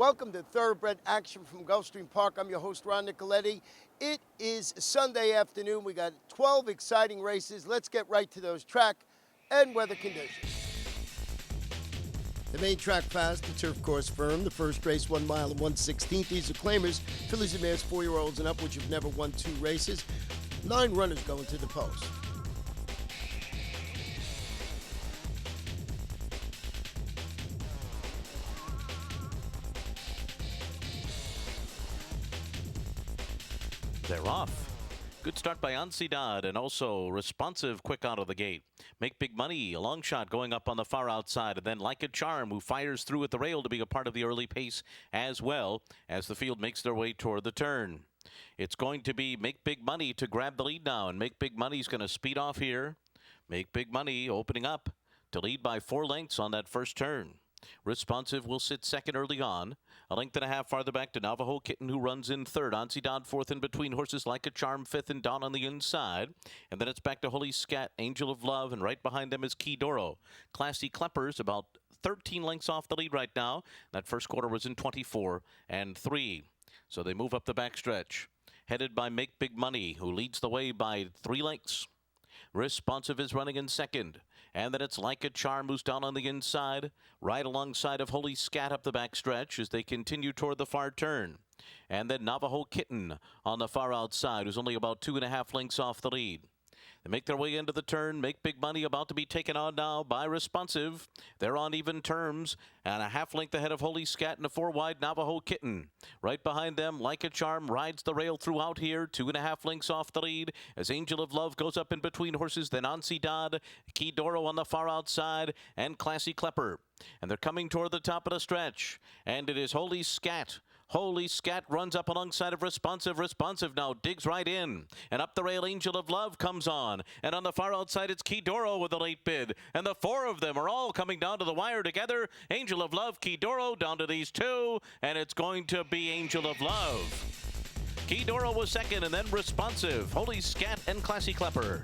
Welcome to Thoroughbred Action from Gulfstream Park. I'm your host, Ron Nicoletti. It is Sunday afternoon. We got 12 exciting races. Let's get right to those track and weather conditions. The main track fast, the turf course firm. The first race, 1 mile and 1/16. These are claimers, fillies and mares, 4-year-olds and up, which have never won 2 races. 9 runners going to the post. They're off. Good start by Ansiedad, and also responsive quick out of the gate. Make Big Money, a long shot going up on the far outside, and then Like a Charm, who fires through at the rail to be a part of the early pace as well as the field makes their way toward the turn. It's going to be Make Big Money to grab the lead now, and Make Big Money's going to speed off here. Make Big Money opening up to lead by 4 lengths on that first turn. Responsive will sit second early on. A length and a half farther back to Navajo Kitten, who runs in third. Ansiedad fourth in between horses. Like a Charm fifth, and down on the inside. And then it's back to Holy Scat, Angel of Love, and right behind them is Key Doro. Classy Kleppers about 13 lengths off the lead right now. That first quarter was in 24 and 3. So they move up the backstretch. Headed by Make Big Money, who leads the way by 3 lengths. Responsive is running in second. And then it's Like a Charm, who's down on the inside, right alongside of Holy Scat up the backstretch as they continue toward the far turn. And then Navajo Kitten on the far outside, who's only about 2.5 lengths off the lead. They make their way into the turn. Make Big Money about to be taken on now by Responsive. They're on even terms, and a half length ahead of Holy Scat and a 4-wide Navajo Kitten. Right behind them, Like a Charm rides the rail throughout here, 2.5 lengths off the lead as Angel of Love goes up in between horses. Then Ansiedad, Key Doro on the far outside, and Classy Klepper. And they're coming toward the top of the stretch, and it is Holy Scat. Holy Scat runs up alongside of Responsive. Responsive now digs right in. And up the rail, Angel of Love comes on. And on the far outside, it's Key Doro with a late bid. And the 4 of them are all coming down to the wire together. Angel of Love, Key Doro, down to these 2. And it's going to be Angel of Love. Key Doro was second, and then Responsive, Holy Scat, and Classy Klepper.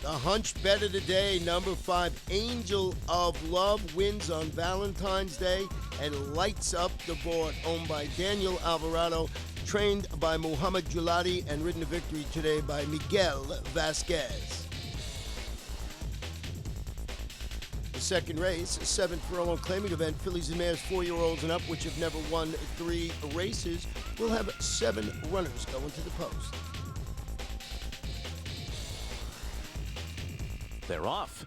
The hunch bet of the day, number 5, Angel of Love, wins on Valentine's Day and lights up the board. Owned by Daniel Alvarado, trained by Muhammad Julati, and ridden to victory today by Miguel Vasquez. The second race, a 7th furlong claiming event, fillies and mares, 4-year-olds and up, which have never won 3 races, will have 7 runners going to the post. They're off.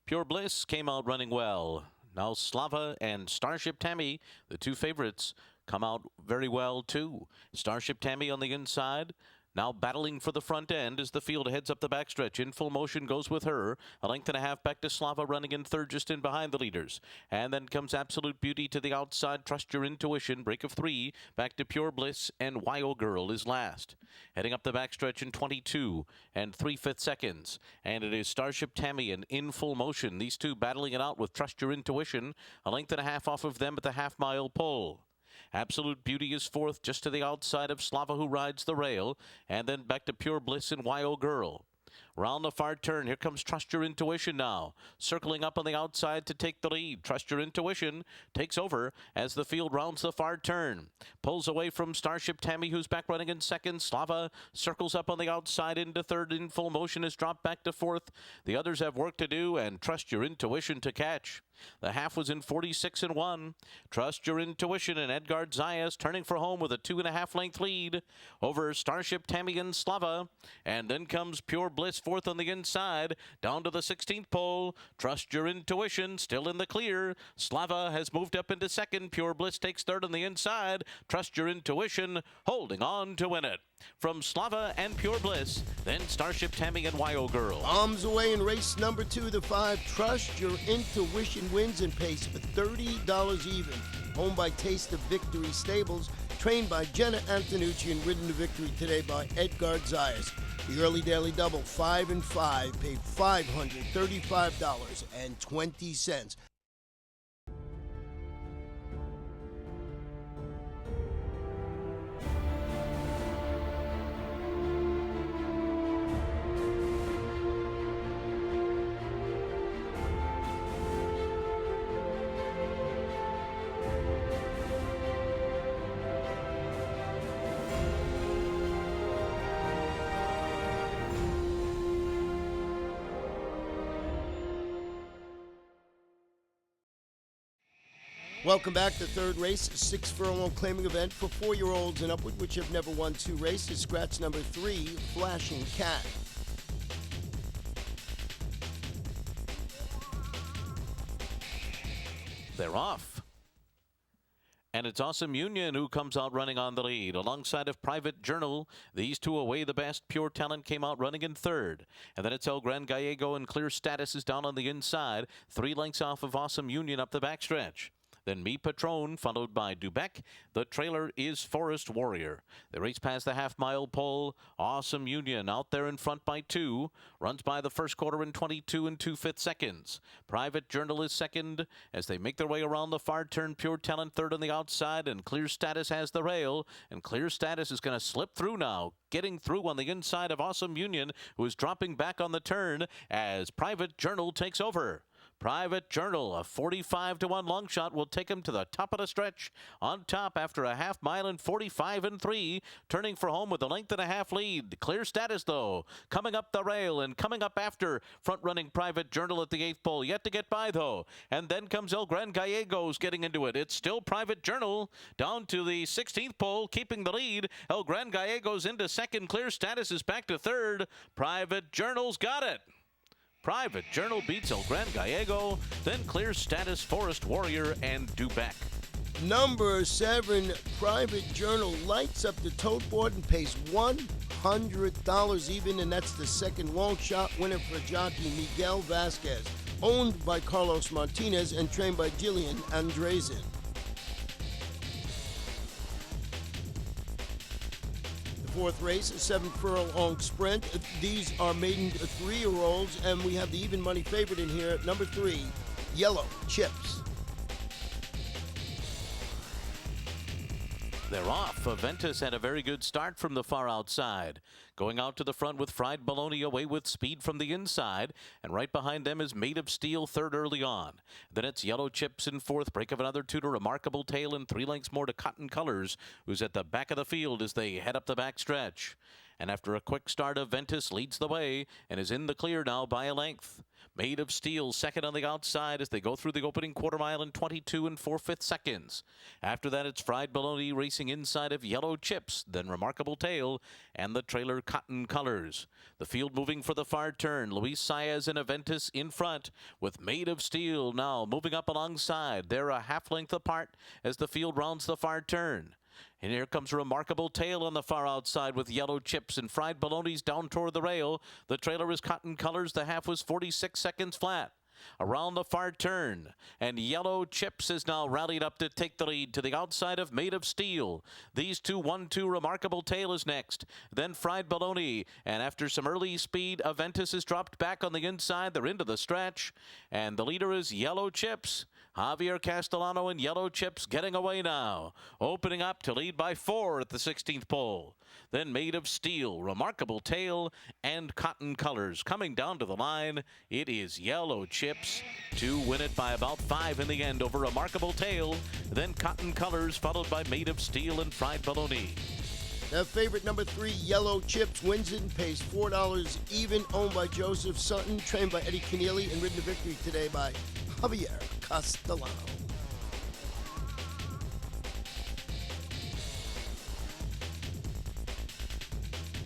Pure Bliss came out running well. Now Slava and Starship Tammy, the 2 favorites, come out very well too. Starship Tammy on the inside, now battling for the front end as the field heads up the backstretch. In full motion goes with her. A length and a half back to Slava, running in third just in behind the leaders. And then comes Absolute Beauty to the outside. Trust Your Intuition, break of 3. Back to Pure Bliss, and Wyo Girl is last. Heading up the backstretch in 22 and 3/5 seconds. And it is Starship Tammy and In Full Motion. These 2 battling it out with Trust Your Intuition. A length and a half off of them at the half-mile pole. Absolute Beauty is 4th, just to the outside of Slava, who rides the rail. And then back to Pure Bliss and Wyo Girl. Round the far turn, here comes Trust Your Intuition now. Circling up on the outside to take the lead. Trust Your Intuition takes over as the field rounds the far turn. Pulls away from Starship Tammy, who's back running in second. Slava circles up on the outside into third. In Full Motion is dropped back to 4th. The others have work to do, and Trust Your Intuition to catch. The half was in 46 and 1. Trust Your Intuition and Edgard Zayas turning for home with a 2.5 length lead over Starship Tammy and Slava. And then comes Pure Bliss 4th on the inside, down to the 16th pole. Trust Your Intuition still in the clear. Slava has moved up into second. Pure Bliss takes third on the inside. Trust Your Intuition holding on to win it. From Slava and Pure Bliss, then Starship Tammy and Wyo Girl. Arms away in race number 2, the 5, Trust Your Intuition wins and pays for $30 even. Owned by Taste of Victory Stables, trained by Jenna Antonucci, and ridden to victory today by Edgard Zayas. The early daily double, 5 and 5, paid $535.20. Welcome back. The third race, a 6-furlong claiming event for 4-year-olds and upward, which have never won 2 races. Scratch number 3, Flashing Cat. They're off. And it's Awesome Union who comes out running on the lead. Alongside of Private Journal, these two away the best. Pure Talent came out running in third. And then it's El Gran Gallego, and Clear Status is down on the inside. 3 lengths off of Awesome Union up the backstretch. Then Me Patron, followed by Dubec. The trailer is Forest Warrior. They race past the half-mile pole. Awesome Union out there in front by 2. Runs by the first quarter in 22 2/5 seconds. Private Journal is second as they make their way around the far turn. Pure Talent third on the outside, and Clear Status has the rail. And Clear Status is going to slip through now, getting through on the inside of Awesome Union, who is dropping back on the turn as Private Journal takes over. Private Journal, a 45-1 long shot, will take him to the top of the stretch. On top after a half mile in 45 3, turning for home with a 1.5 lead. Clear Status, though, coming up the rail and coming up after front-running Private Journal at the 8th pole. Yet to get by, though. And then comes El Gran Gallegos getting into it. It's still Private Journal down to the 16th pole, keeping the lead. El Gran Gallegos into second. Clear Status is back to third. Private Journal's got it. Private Journal beats El Gran Gallego, then Clear Status, Forest Warrior, and Dubec. Number 7, Private Journal lights up the tote board and pays $100 even, and that's the second long shot winner for jockey Miguel Vasquez, owned by Carlos Martinez and trained by Jillian Andresen. Fourth race, a 7-furlong sprint. These are maiden 3-year-olds, and we have the even money favorite in here, number 3, Yellow Chips. They're off. Aventus had a very good start from the far outside. Going out to the front with Fried Bologna away with speed from the inside. And right behind them is Made of Steel third early on. Then it's Yellow Chips in fourth. Break of another 2 to Remarkable Tale, and 3 lengths more to Cotton Colors, who's at the back of the field as they head up the back stretch. And after a quick start, Aventus leads the way and is in the clear now by a length. Made of Steel second on the outside as they go through the opening quarter mile in 22 4/5 seconds. After that, it's Fried Bologna racing inside of Yellow Chips, then Remarkable Tale, and the trailer Cotton Colors. The field moving for the far turn. Luis Saez and Aventus in front with Made of Steel now moving up alongside. They're a half length apart as the field rounds the far turn. And here comes Remarkable Tale on the far outside with Yellow Chips, and Fried Bologna's down toward the rail. The trailer is Cotton Colors. The half was 46 seconds flat. Around the far turn, and Yellow Chips is now rallied up to take the lead to the outside of Made of Steel. These two, 1-2, Remarkable Tale is next. Then Fried Bologna, and after some early speed, Aventus is dropped back on the inside. They're into the stretch, and the leader is Yellow Chips. Javier Castellano and Yellow Chips getting away now, opening up to lead by 4 at the 16th pole. Then Made of Steel, Remarkable Tale, and Cotton Colors coming down to the line. It is Yellow Chips to win it by about 5 in the end over Remarkable Tale. Then Cotton Colors, followed by Made of Steel and Fried Bologna. Now, favorite number 3, Yellow Chips, wins it and pays $4 even, owned by Joseph Sutton, trained by Eddie Keneally, and ridden to victory today by Javier Castellano.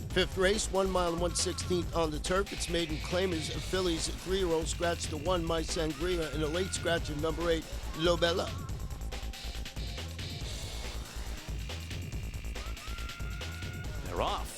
Fifth race, 1 mile and 1/16 on the turf. It's Maiden Claimers, Phillies 3-year-old scratch to 1, My Sangria, and a late scratch of number 8, Lobella. They're off.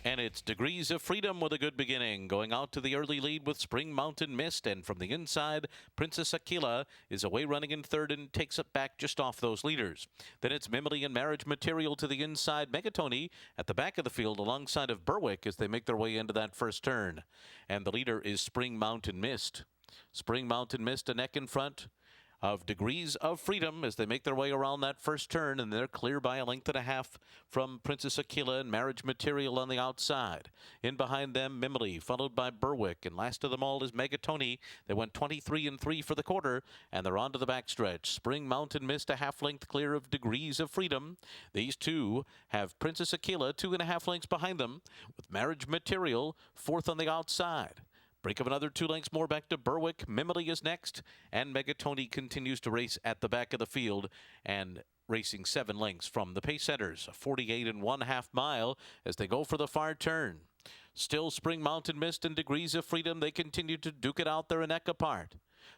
And it's Degrees of Freedom with a good beginning, going out to the early lead with Spring Mountain Mist, and from the inside, Princess Aquila is away running in third and takes it back just off those leaders. Then it's Mimily and Marriage Material to the inside, Megatoni at the back of the field alongside of Berwick as they make their way into that first turn. And the leader is Spring Mountain Mist. Spring Mountain Mist a neck in front of Degrees of Freedom as they make their way around that first turn, and they're clear by a length and a half from Princess Aquila and Marriage Material on the outside. In behind them, Mimily, followed by Berwick, and last of them all is Megatoni. They went 23 3 for the quarter, and they're on to the backstretch. Spring Mountain Mist a half length clear of Degrees of Freedom. These two have Princess Aquila 2.5 lengths behind them, with Marriage Material fourth on the outside. Break of another 2 lengths more back to Berwick. Mimily is next, and Megatoni continues to race at the back of the field and racing 7 lengths from the pace setters. A 48 1/2 mile as they go for the far turn. Still Spring Mountain Mist and Degrees of Freedom. They continue to duke it out there a neck apart.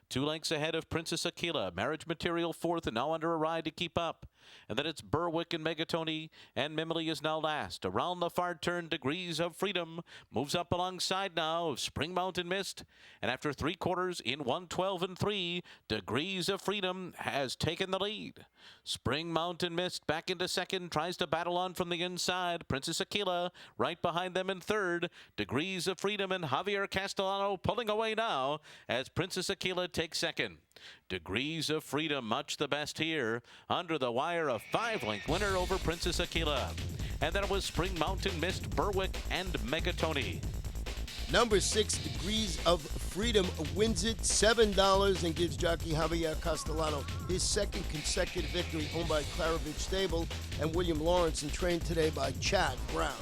2 lengths ahead of Princess Aquila. Marriage Material fourth and now under a ride to keep up. And then it's Berwick and Megatoni, and Mimily is now last. Around the far turn, Degrees of Freedom moves up alongside now of Spring Mountain Mist. And after 3/4 in 1:12 3, Degrees of Freedom has taken the lead. Spring Mountain Mist back into second, tries to battle on from the inside. Princess Aquila right behind them in third. Degrees of Freedom and Javier Castellano pulling away now as Princess Aquila takes second. Degrees of Freedom, much the best here. Under the wire, a 5-length winner over Princess Aquila. And then it was Spring Mountain Mist, Berwick, and Megatoni. Number 6, Degrees of Freedom, wins it $7 and gives jockey Javier Castellano his second consecutive victory, owned by Clarovich Stable and William Lawrence and trained today by Chad Brown.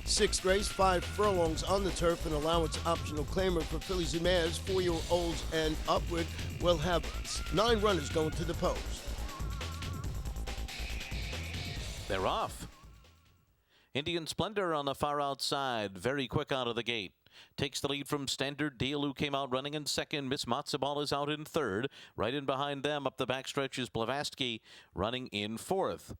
Sixth race, 5 furlongs on the turf, an allowance optional claimer for fillies and mares, 4-year-olds and upward. Will have 9 runners going to the post. They're off. Indian Splendor on the far outside, very quick out of the gate. Takes the lead from Standard Deal, who came out running in second. Miss Matzabal is out in third. Right in behind them, up the backstretch, is Blavatsky running in fourth.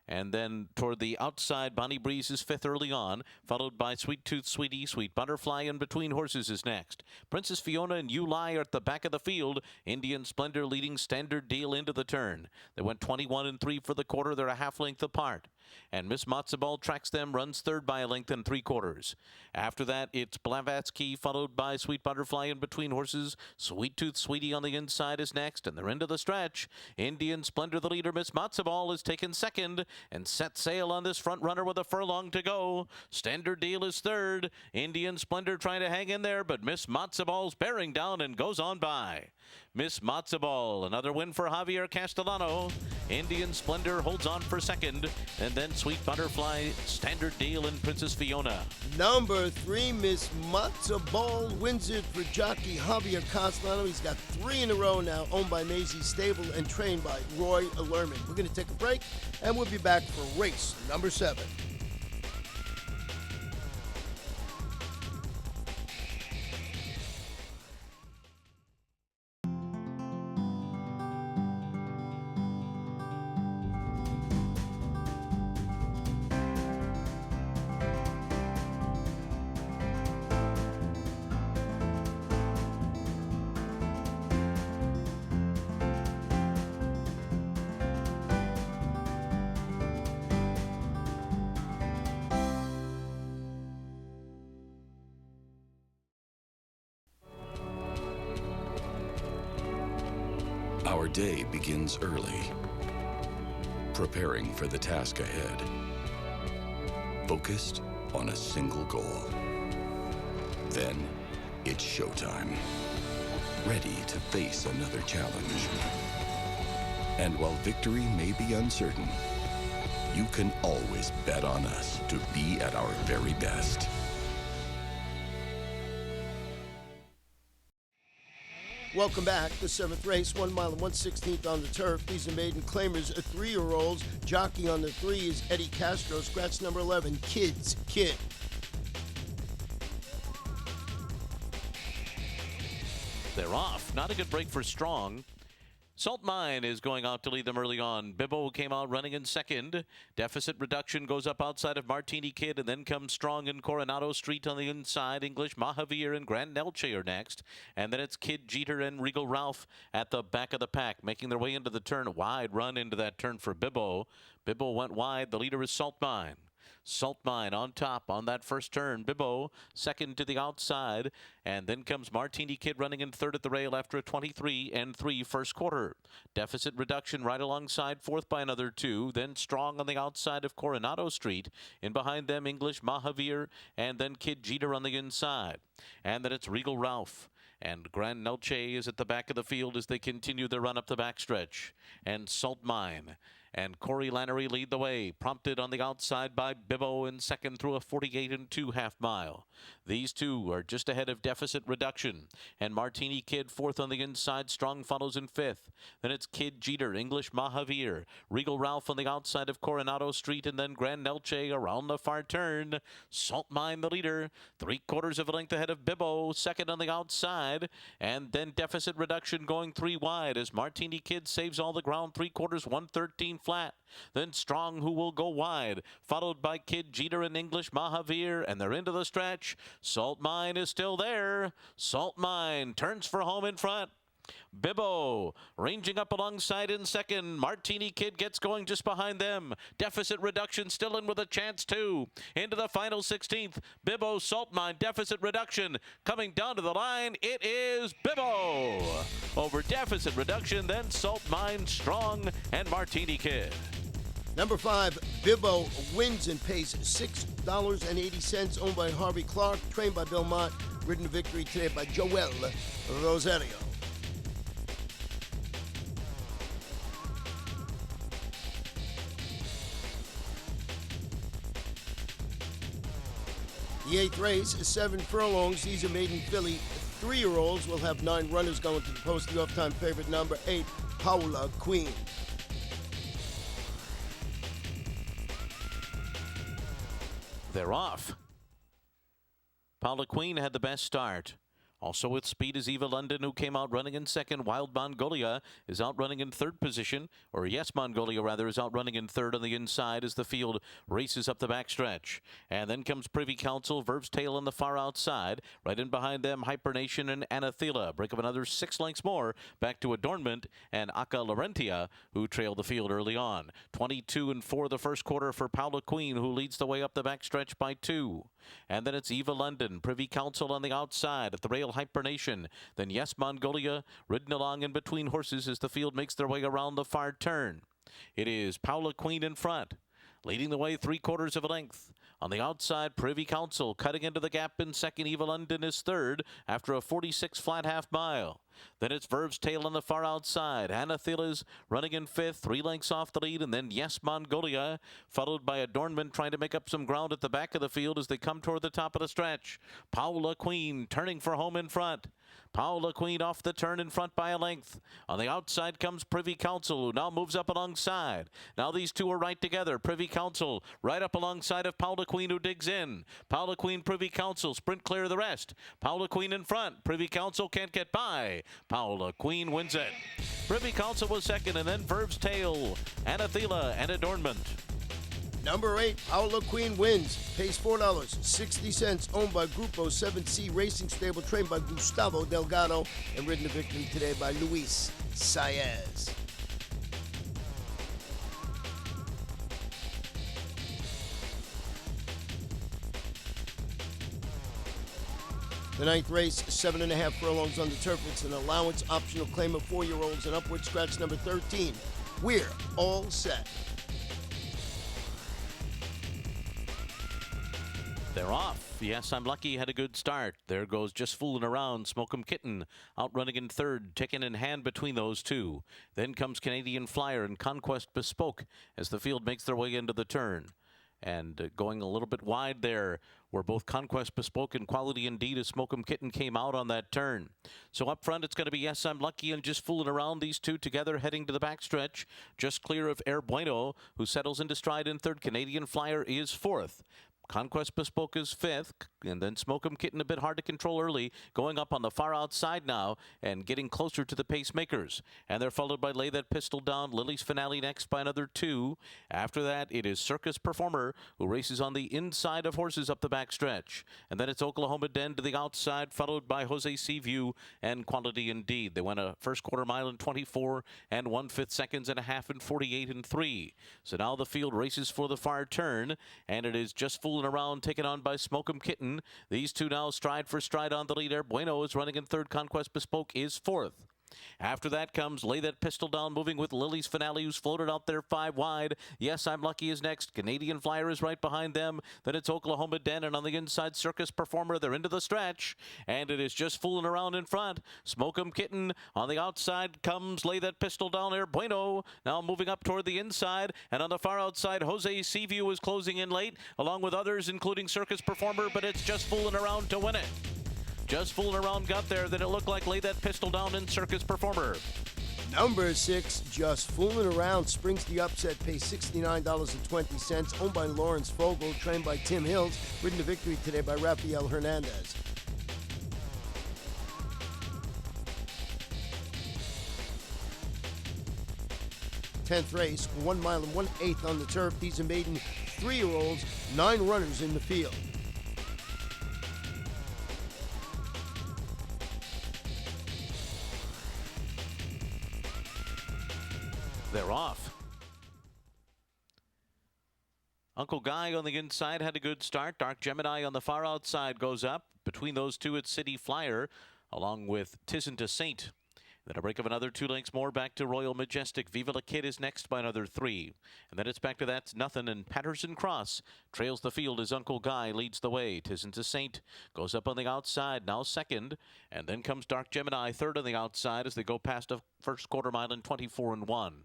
And then toward the outside, Bonnie Breeze is fifth early on, followed by Sweet Tooth Sweetie. Sweet Butterfly in between horses is next. Princess Fiona and You Lie are at the back of the field. Indian Splendor leading Standard Deal into the turn. They went 21 3 for the quarter. They're a half length apart. And Miss Matzabal tracks them, runs third by a length and 3/4. After that, it's Blavatsky, followed by Sweet Butterfly in between horses. Sweet Tooth Sweetie on the inside is next, and they're into the stretch. Indian Splendor, the leader. Miss Matzabal is taken second and set sail on this front runner with a furlong to go. Standard Deal is third. Indian Splendor trying to hang in there, but Miss Matzabal's bearing down and goes on by. Miss Matzabal, another win for Javier Castellano. Indian Splendor holds on for second, and then Sweet Butterfly, Standard Deal, and Princess Fiona. Number 3, Miss Matzabal, wins it for jockey Javier Castellano. He's got 3 in a row now, owned by Maisie Stable and trained by Roy Lerman. We're going to take a break, and we'll be back for race number 7. Our day begins early, preparing for the task ahead, focused on a single goal. Then it's showtime, ready to face another challenge. And while victory may be uncertain, you can always bet on us to be at our very best. Welcome back. The 7th race, 1 mile and 1/16 on the turf. These are maiden claimers, 3-year-olds. Jockey on the 3 is Eddie Castro. Scratch number 11, Kid's Kid. They're off. Not a good break for Strong. Salt Mine is going out to lead them early on. Bibbo came out running in second. Deficit Reduction goes up outside of Martini Kid, and then comes Strong and Coronado Street on the inside. English Mahavir and Grand Nelche are next. And then it's Kid Jeter and Regal Ralph at the back of the pack, making their way into the turn. A wide run into that turn for Bibbo. Bibbo went wide. The leader is Salt Mine. Salt Mine on top on that first turn. Bibbo second to the outside. And then comes Martini Kid running in third at the rail after a 23 3 first quarter. Deficit Reduction right alongside fourth by another 2. Then Strong on the outside of Coronado Street. In behind them, English Mahavir and then Kid Jeter on the inside. And then it's Regal Ralph. And Grand Nelche is at the back of the field as they continue their run up the backstretch. And Salt Mine and Corey Lannery lead the way, prompted on the outside by Bibbo in second through a 48 2/2 mile. These two are just ahead of Deficit Reduction, and Martini Kid fourth on the inside. Strong follows in fifth. Then it's Kid Jeter, English Mahavir, Regal Ralph on the outside of Coronado Street, and then Grand Nelche around the far turn. Salt Mine the leader, 3/4 of a length ahead of Bibbo, second on the outside, and then Deficit Reduction going 3 wide as Martini Kid saves all the ground, 3/4, 113 flat. Then Strong, who will go wide, followed by Kid Jeter and English Mahavir, and they're into the stretch. Salt Mine is still there. Salt Mine turns for home in front. Bibbo ranging up alongside in second. Martini Kid gets going just behind them. Deficit Reduction still in with a chance too. Into the final 16th. Bibbo, Salt Mine, Deficit Reduction coming down to the line. It is Bibbo over Deficit Reduction, then Salt Mine, Strong, and Martini Kid. Number 5, Bibbo wins and pays $6.80, owned by Harvey Clark, trained by Bill Mott, ridden to victory today by Joel Rosario. The 8th race is 7 furlongs. These are Maiden filly 3-year-olds. We'll have 9 runners going to the post. The off-time favorite, number 8, Paula Queen. They're off. Paula Queen had the best start. Also with speed is Eva London, who came out running in second. Wild Mongolia is out running in third position, or Yes Mongolia rather is out running in third on the inside as the field races up the backstretch. And then comes Privy Council, Verve's Tail on the far outside. Right in behind them, Hypernation and Anathela. Break of another 6 lengths more back to Adornment and Aka Laurentia, who trailed the field early on. 22 4 the first quarter for Paula Queen, who leads the way up the backstretch by 2. And then it's Eva London, Privy Council on the outside at the rail, Hypernation. Then Yes Mongolia ridden along in between horses as the field makes their way around the far turn. It is Paula Queen in front, leading the way 3/4 of a length. On the outside, Privy Council cutting into the gap in second. Eva London is third after a 46 flat half mile. Then it's Verve's Tail on the far outside. Anathela's running in fifth, 3 lengths off the lead, and then Yes Mongolia, followed by Adornment trying to make up some ground at the back of the field as they come toward the top of the stretch. Paula Queen turning for home in front. Paula Queen off the turn in front by a length. On the outside comes Privy Council, who now moves up alongside. Now these two are right together. Privy Council right up alongside of Paula Queen, who digs in. Paula Queen, Privy Council sprint clear of the rest. Paula Queen in front. Privy Council can't get by. Paula Queen wins it. Privy Council was second, and then Verve's Tail, Anathela, and Adornment. Number 8, Paula Queen wins, pays $4.60, owned by Grupo 7C Racing Stable, trained by Gustavo Delgado, and ridden to victory today by Luis Saez. The 9th race, 7.5 furlongs on the turf. It's an allowance optional claim of 4-year-olds and upward scratch number 13. We're all set. They're off. Yes, I'm Lucky had a good start. There goes Just Fooling Around. Smoke'em Kitten outrunning in third, taken in hand between those two. Then comes Canadian Flyer and Conquest Bespoke as the field makes their way into the turn. And going a little bit wide there were both Conquest Bespoke and Quality Indeed as Smoke'em Kitten came out on that turn. So up front, it's going to be Yes, I'm Lucky and Just Fooling Around. These two together heading to the backstretch, just clear of Air Bueno, who settles into stride in third. Canadian Flyer is fourth. Conquest Bespoke is fifth, and then Smoke'em Kitten a bit hard to control early, going up on the far outside now and getting closer to the pacemakers. And they're followed by Lay That Pistol Down, Lily's Finale next by another 2. After that, it is Circus Performer, who races on the inside of horses up the backstretch. And then it's Oklahoma Den to the outside, followed by Jose Seaview and Quality Indeed. They went a first quarter mile in 24 1/5 seconds and a half in 48 3. So now the field races for the far turn, and it is Just Fooling Around taken on by Smoke'em Kitten. These two now stride for stride on the lead. Air Bueno is running in third. Conquest Bespoke is fourth. After that comes Lay That Pistol Down, moving with Lily's Finale, who's floated out there 5 wide. Yes, I'm Lucky is next. Canadian Flyer is right behind them. Then it's Oklahoma Den, and on the inside, Circus Performer. They're into the stretch, and it is Just Fooling Around in front. Smoke 'em Kitten. On the outside comes Lay That Pistol Down there. Bueno now moving up toward the inside, and on the far outside, Jose Seaview is closing in late, along with others, including Circus Performer, but it's Just Fooling Around to win it. Just Fooling Around got there, then it looked like Lay That Pistol Down in Circus Performer. Number 6, Just Fooling Around, springs the upset, pays $69.20, owned by Lawrence Fogel, trained by Tim Hills, ridden to victory today by Rafael Hernandez. Tenth race, 1 mile and 1/8 on the turf. These are maiden 3-year-olds, 9 runners in the field. They're off. Uncle Guy on the inside had a good start. Dark Gemini on the far outside goes up. Between those two, it's City Flyer, along with Tisn't a Saint. Then a break of another 2 lengths more back to Royal Majestic. Viva La Kid is next by another 3. And then it's back to That's Nothing, and Patterson Cross trails the field as Uncle Guy leads the way. Tisn't a Saint goes up on the outside, now second. And then comes Dark Gemini, third on the outside as they go past a first quarter mile in 24-1.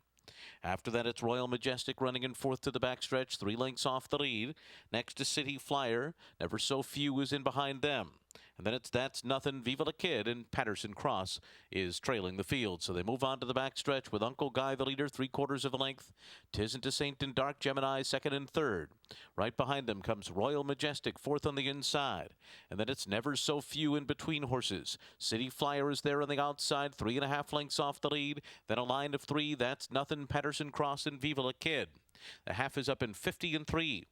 After that, it's Royal Majestic running in fourth to the backstretch, 3 lengths off the lead. Next to City Flyer. Never So Few is in behind them. And then it's That's Nothing, Viva La Kid, and Patterson Cross is trailing the field. So they move on to the backstretch with Uncle Guy the leader, 3/4 of a length. Tisn't a Saint and Dark Gemini second and third. Right behind them comes Royal Majestic, fourth on the inside. And then it's Never So Few in between horses. City Flyer is there on the outside, 3.5 lengths off the lead. Then a line of 3, That's Nothing, Patterson Cross, and Viva La Kid. The half is up in 50-3.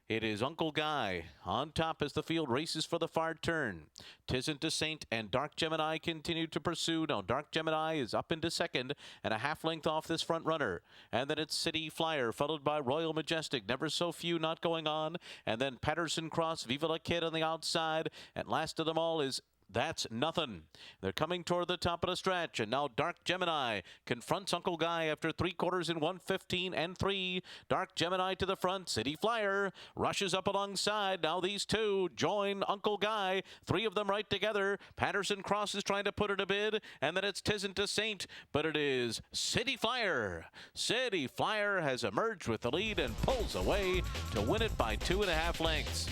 It is Uncle Guy on top as the field races for the far turn. Tisn't a Saint and Dark Gemini continue to pursue. Now Dark Gemini is up into second and a half length off this front runner. And then it's City Flyer, followed by Royal Majestic. Never So Few not going on. And then Patterson Cross, Viva La Kid on the outside. And last of them all is That's Nothing. They're coming toward the top of the stretch, and now Dark Gemini confronts Uncle Guy after 3/4 in 1:15-3. Dark Gemini to the front. City Flyer rushes up alongside. Now these two join Uncle Guy. 3 of them right together. Patterson Cross is trying to put it a bid, and then it's Tisn't a Saint, but it is City Flyer. City Flyer has emerged with the lead and pulls away to win it by 2.5 lengths.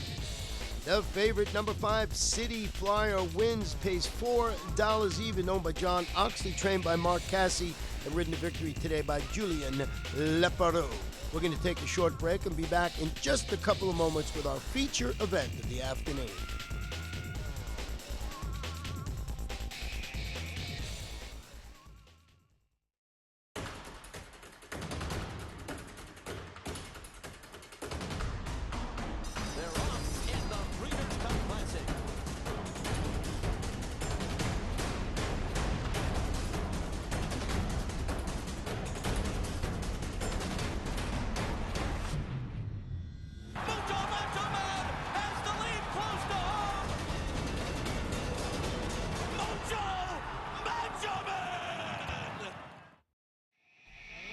The favorite, number 5, City Flyer, wins, pays $4 even, owned by John Oxley, trained by Mark Cassie, and ridden to victory today by Julian Leparoux. We're going to take a short break and be back in just a couple of moments with our feature event of the afternoon.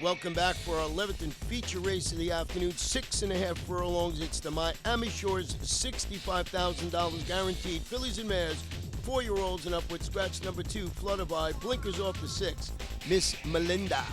Welcome back for our 11th and feature race of the afternoon. 6.5 furlongs. It's the Miami Shores $65,000 guaranteed. Fillies and mares, 4-year-olds and upward. Scratch number 2, Flutterby. Blinkers off the 6, Miss Melinda.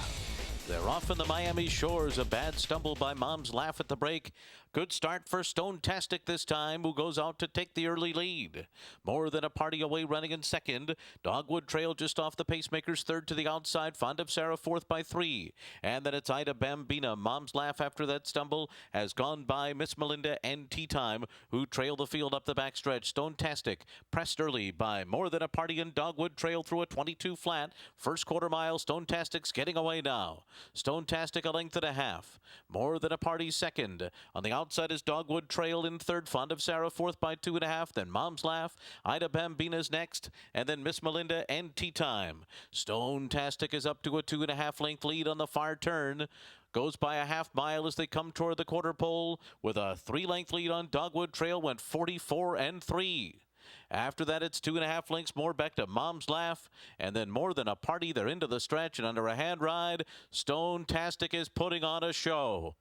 They're off in the Miami Shores. A bad stumble by Mom's Laugh at the break. Good start for Stone-tastic this time, who goes out to take the early lead. More Than a Party away running in second. Dogwood Trail just off the pacemakers, third to the outside. Fond of Sarah fourth by 3. And then it's Ida Bambina. Mom's Laugh after that stumble has gone by Miss Melinda and Tea Time, who trail the field up the backstretch. Stone-tastic pressed early by More Than a Party and Dogwood Trail through a 22 flat. First quarter mile, Stone-tastic's getting away now. Stone-tastic a length and a half. More Than a Party second. On the outside is Dogwood Trail in third. Fond of Sarah fourth by 2.5. Then Mom's Laugh. Ida Bambina's next. And then Miss Melinda and Tea Time. Stone-tastic is up to a 2.5 length lead on the far turn. Goes by a half mile as they come toward the quarter pole with a 3 length lead on Dogwood Trail. Went 44-3. After that, it's 2.5 lengths more back to Mom's Laugh, and then More Than a Party. They're into the stretch, and under a hand ride, Stone-tastic is putting on a show.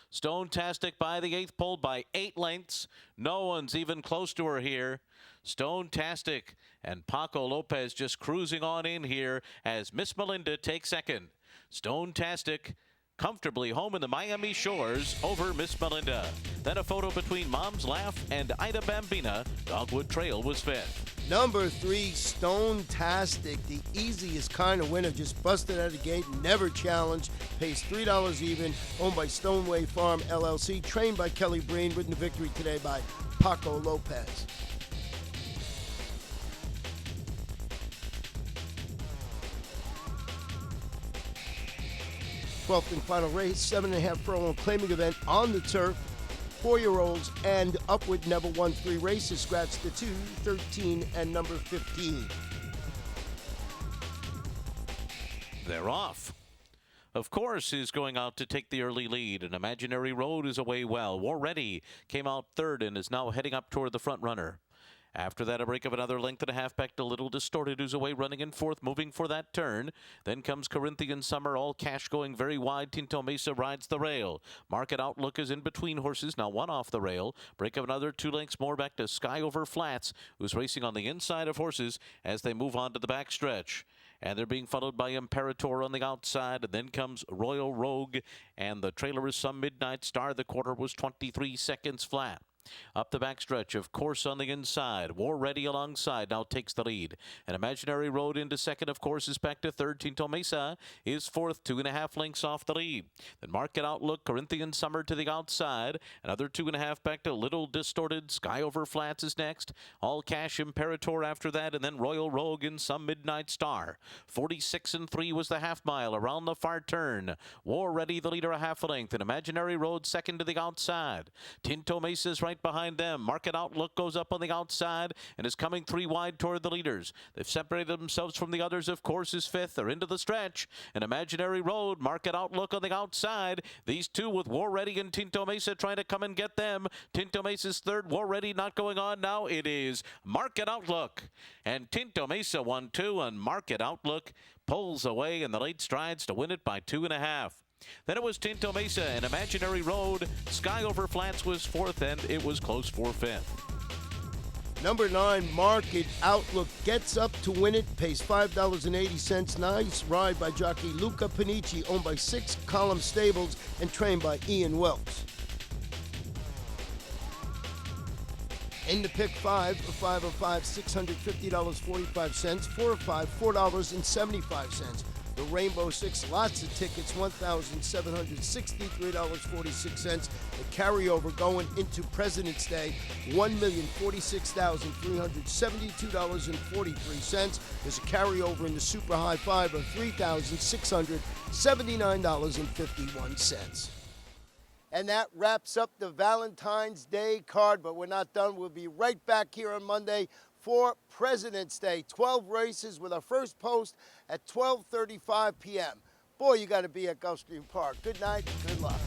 Stone-tastic by the 8th pole by 8 lengths. No one's even close to her here. Stone-tastic and Paco Lopez just cruising on in here as Miss Melinda takes second. Stone-tastic comfortably home in the Miami Shores over Miss Melinda. Then a photo between Mom's Laugh and Ida Bambina. Dogwood Trail was fifth. Number 3, Stone-tastic, the easiest kind of winner, just busted out of the gate, never challenged, pays $3 even, owned by Stoneway Farm LLC, trained by Kelly Breen, ridden to victory today by Paco Lopez. Twelfth and final race, 7.5 furlong claiming event on the turf. 4-year-olds and upward never won 3 races. Scratch the 2, 13, and number 15. They're off. Of course, is going out to take the early lead, and Imaginary Road is away well. War Ready came out third and is now heading up toward the front runner. After that, a break of another length and a half back to Little Distorted, who's away running in fourth, moving for that turn. Then comes Corinthian Summer, All Cash going very wide. Tinto Mesa rides the rail. Market Outlook is in between horses, now one off the rail. Break of another 2 lengths more back to Sky Over Flats, who's racing on the inside of horses as they move on to the back stretch. And they're being followed by Imperator on the outside. And then comes Royal Rogue, and the trailer is Some Midnight Star. The quarter was 23 seconds flat. Up the backstretch, of course, on the inside. War Ready alongside now takes the lead. An Imaginary Road into second, of course, is back to third. Tinto Mesa is fourth, 2.5 lengths off the lead. Then Market Outlook, Corinthian Summer to the outside. Another 2.5 back to Little Distorted. Sky Over Flats is next. All Cash Imperator after that, and then Royal Rogue and Some Midnight Star. 46 and 3 was the half mile around the far turn. War Ready, the leader, a half a length. And Imaginary Road second to the outside. Tinto Mesa's right behind them. Market Outlook goes up on the outside and is coming 3 wide toward the leaders. They've separated themselves from the others, of course, is fifth. They're into the stretch. An Imaginary Road, Market Outlook on the outside. These two with War Ready and Tinto Mesa trying to come and get them. Tinto Mesa's third. War Ready not going on now. It is Market Outlook. And Tinto Mesa 1-2, and Market Outlook pulls away in the late strides to win it by 2.5. Then it was Tinto Mesa and Imaginary Road. Sky Over Flats was fourth, and it was close for fifth. Number 9, Market Outlook gets up to win it, pays $5.80. Nice ride by jockey Luca Panici, owned by 6 Column Stables and trained by Ian Welks. In the pick 5, 5 of 5, $650.45, 4 of 5, $4.75. The Rainbow 6, lots of tickets, $1,763.46. The carryover going into President's Day, $1,046,372.43. There's a carryover in the Super High 5 of $3,679.51. And that wraps up the Valentine's Day card, but we're not done. We'll be right back here on Monday for President's Day. 12 races with our first post at 12:35 p.m. Boy, you got to be at Gulfstream Park. Good night, good luck.